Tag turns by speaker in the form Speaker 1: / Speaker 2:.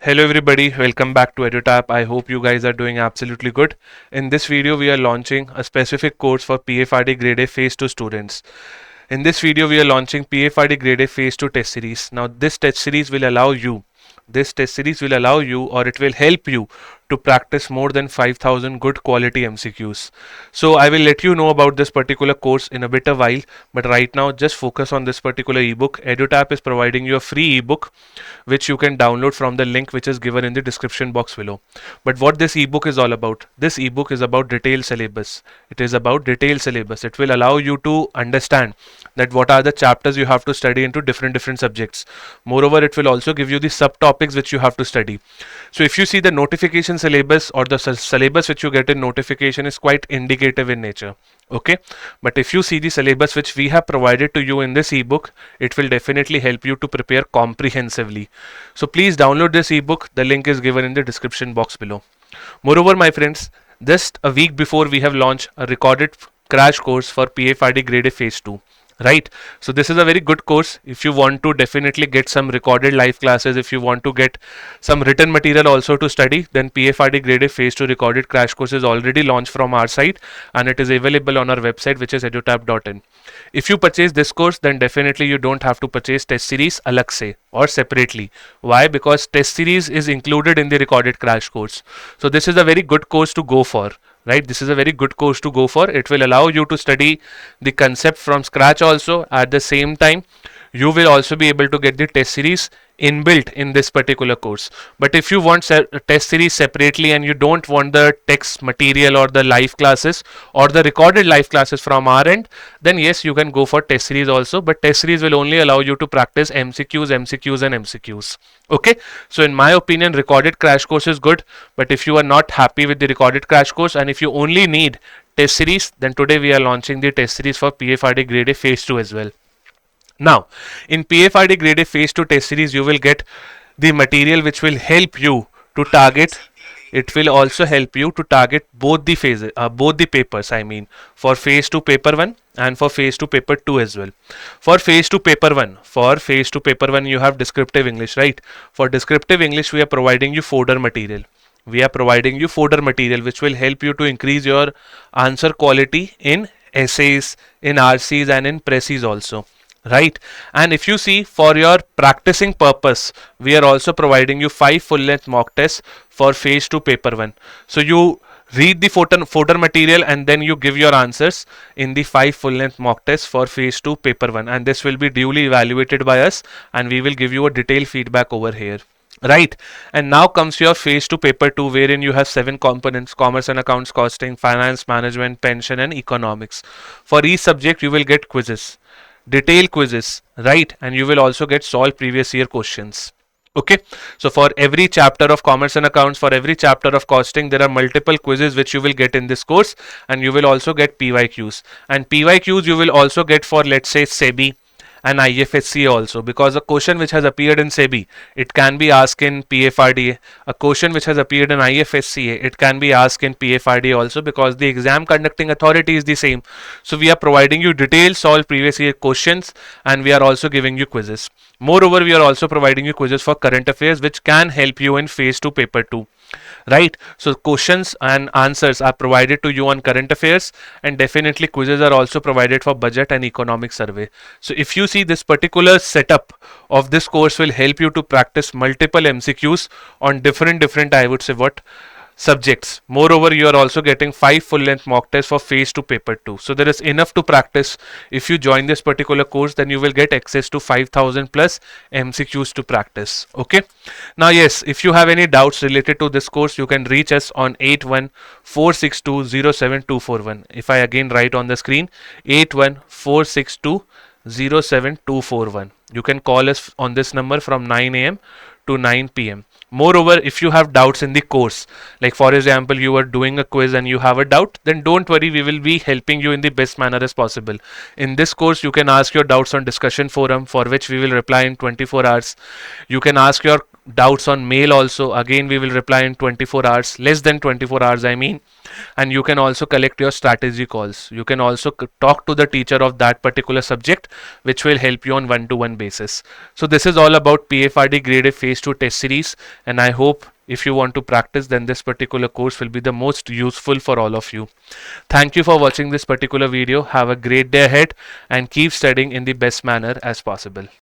Speaker 1: Hello everybody, welcome back to EduTap. I hope you guys are doing absolutely good. In this video, we are launching a specific course for PFRDA Grade A Phase 2 students. In this video, we are launching PFRDA Grade A Phase 2 test series. Now, this test series will allow you or it will help you to practice more than 5000 good quality MCQs. So I will let you know about this particular course in a bit a while, but right now just focus on this particular ebook. EduTap is providing you a free ebook which you can download from the link which is given in the description box below. But what this ebook is all about? This ebook is about detailed syllabus. It is about detailed syllabus. It will allow you to understand that what are the chapters you have to study into different subjects. Moreover, it will also give you the subtopics which you have to study. So if you see the notification syllabus or the syllabus which you get in notification is quite indicative in nature. Okay, but if you see the syllabus which we have provided to you in this ebook, it will definitely help you to prepare comprehensively. So please download this ebook. The link is given in the description box below. Moreover, my friends, just a week before we have launched a recorded crash course for PFRD Grade A Phase 2. Right, so this is a very good course if you want to definitely get some recorded live classes. If you want to get some written material also to study, then PFRD Grade A Phase 2 recorded crash course is already launched from our site and it is available on our website, which is edutap.in. If you purchase this course, then definitely you don't have to purchase test series alag se or separately. Why? Because test series is included in the recorded crash course. So this is a very good course to go for. Right, this is a very good course to go for. It will allow you to study the concept from scratch also. At the same time, you will also be able to get the test series inbuilt in this particular course. But if you want test series separately and you don't want the text material or the live classes or the recorded live classes from our end, then yes, you can go for test series also. But test series will only allow you to practice MCQs and MCQs. Okay, so in my opinion, recorded crash course is good. But if you are not happy with the recorded crash course and if you only need test series, then today we are launching the test series for PFRDA Grade A Phase 2 as well. Now, in PFRDA Grade A Phase 2 test series, you will get the material which will help you to target. It will also help you to target both the phases, both the papers. I mean, for Phase 2 Paper 1 and for Phase 2 Paper 2 as well. For Phase 2 Paper 1, you have descriptive English, right? For descriptive English, we are providing you folder material. Which will help you to increase your answer quality in essays, in RCs, and in presses also. Right, and if you see, for your practicing purpose, we are also providing you 5 full-length mock tests for Phase 2 Paper 1. So you read the folder material and then you give your answers in the 5 full-length mock tests for Phase 2 Paper 1, and this will be duly evaluated by us and we will give you a detailed feedback over here. Right, and now comes your Phase 2 Paper 2, wherein you have 7 components: commerce and accounts, costing, finance, management, pension, and economics. For each subject, you will get quizzes, detailed quizzes, right? And you will also get solved previous year questions. Okay, so for every chapter of commerce and accounts, for every chapter of costing, there are multiple quizzes which you will get in this course, and you will also get PYQs. And PYQs you will also get for, let's say, SEBI and IFSC also, because a question which has appeared in SEBI, it can be asked in PFRDA. A question which has appeared in IFSCA, it can be asked in PFRDA also, because the exam conducting authority is the same. So we are providing you detailed solved previous year questions and we are also giving you quizzes. Moreover, we are also providing you quizzes for current affairs which can help you in Phase 2 Paper 2. Right, so questions and answers are provided to you on current affairs, and definitely quizzes are also provided for budget and economic survey. So if you see, this particular setup of this course will help you to practice multiple MCQs on different I would say what subjects. Moreover, you are also getting 5 full-length mock tests for Phase 2 Paper 2. So there is enough to practice. If you join this particular course, then you will get access to 5000 plus MCQs to practice. Okay. Now, yes, if you have any doubts related to this course, you can reach us on 8146207241. If I again write on the screen, 8146207241. You can call us on this number from 9 a.m. to 9 p.m. Moreover, if you have doubts in the course, like for example, you are doing a quiz and you have a doubt, then don't worry, we will be helping you in the best manner as possible. In this course, you can ask your doubts on discussion forum, for which we will reply in 24 hours. You can ask your doubts on mail also. Again, we will reply in 24 hours, less than 24 hours, I mean. And you can also collect your strategy calls. You can also talk to the teacher of that particular subject, which will help you on one-to-one basis. So this is all about PFRD Grade A Phase 2 test series, and I hope if you want to practice, then this particular course will be the most useful for all of you. Thank you for watching this particular video. Have a great day ahead and keep studying in the best manner as possible.